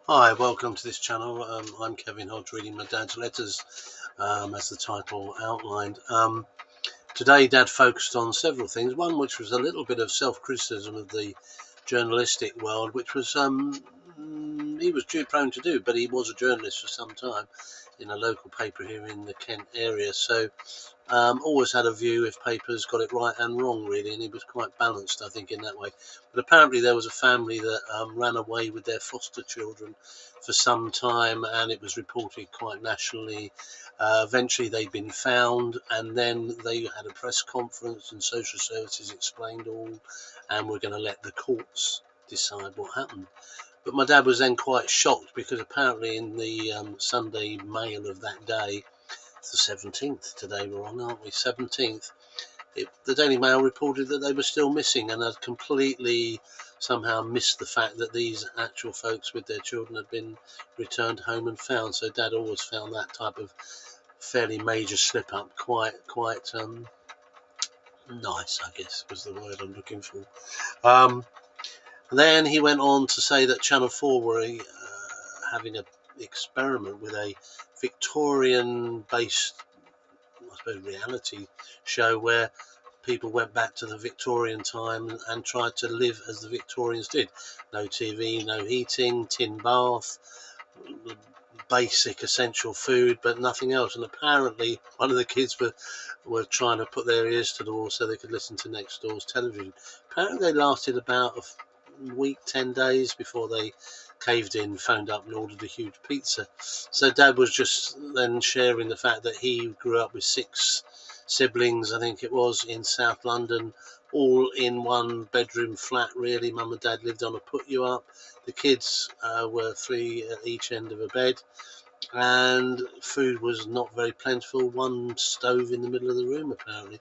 Hi, welcome to this channel. I'm Kevin Hodge, reading my dad's letters, as the title outlined. Today, Dad focused on several things. One, which was a little bit of self-criticism of the journalistic world, which was he was too prone to do, but he was a journalist for some time in a local paper here in the Kent area. So always had a view if papers got it right and wrong, really, and he was quite balanced, I think, in that way. But apparently there was a family that ran away with their foster children for some time, and it was reported quite nationally. Eventually they'd been found, and then they had a press conference and social services explained all, and we're going to let the courts decide what happened. But my dad was then quite shocked because apparently in the Sunday Mail of that day, it's the 17th today we're on, aren't we? 17th. The Daily Mail reported that they were still missing and had completely somehow missed the fact that these actual folks with their children had been returned home and found. So Dad always found that type of fairly major slip up quite nice, I guess was the word I'm looking for. Then he went on to say that Channel 4 were having an experiment with a Victorian-based, I suppose, reality show where people went back to the Victorian time and tried to live as the Victorians did. No TV, no heating, tin bath, basic essential food, but nothing else. And apparently one of the kids were trying to put their ears to the wall so they could listen to next door's television. Apparently they lasted about a week, 10 days before they caved in, phoned up and ordered a huge pizza. So Dad was just then sharing the fact that he grew up with 6 siblings, I think it was, in South London, all in one bedroom flat, really. Mum and Dad lived on a put you up. The kids were 3 at each end of a bed, and food was not very plentiful. One stove in the middle of the room, apparently.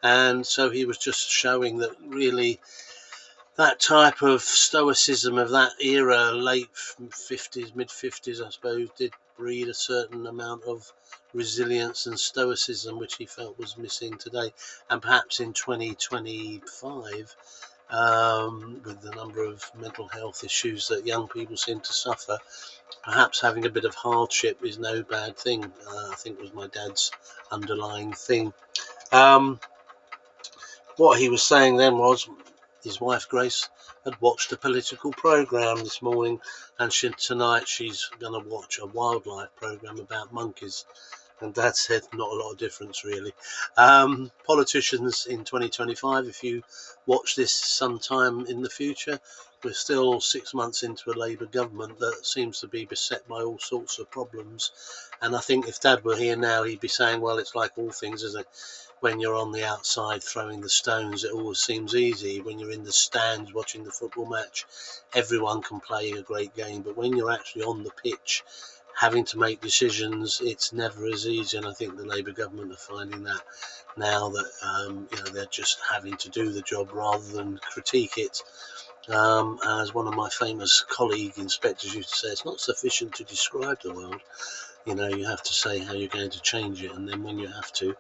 And so he was just showing that really that type of stoicism of that era, late 50s, mid 50s, I suppose, did breed a certain amount of resilience and stoicism, which he felt was missing today. And perhaps in 2025, with the number of mental health issues that young people seem to suffer, perhaps having a bit of hardship is no bad thing. I think was my dad's underlying thing. What he was saying then was his wife Grace had watched a political program this morning, and tonight she's going to watch a wildlife program about monkeys. And Dad said not a lot of difference, really. Politicians in 2025, if you watch this sometime in the future, we're still 6 months into a Labour government that seems to be beset by all sorts of problems. And I think if Dad were here now, he'd be saying, well, it's like all things, isn't it? When you're on the outside throwing the stones, it always seems easy. When you're in the stands watching the football match, everyone can play a great game. But when you're actually on the pitch, having to make decisions, it's never as easy. And I think the Labour government are finding that now, that they're just having to do the job rather than critique it. As one of my famous colleague inspectors used to say, it's not sufficient to describe the world. You have to say how you're going to change it, and then when you have to,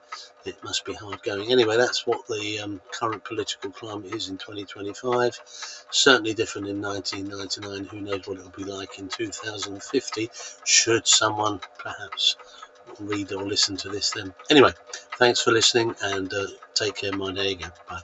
it must be hard going. Anyway, that's what the current political climate is in 2025. Certainly different in 1999. Who knows what it'll be like in 2050, should someone perhaps read or listen to this then. Anyway, thanks for listening, and take care. My day again. Bye.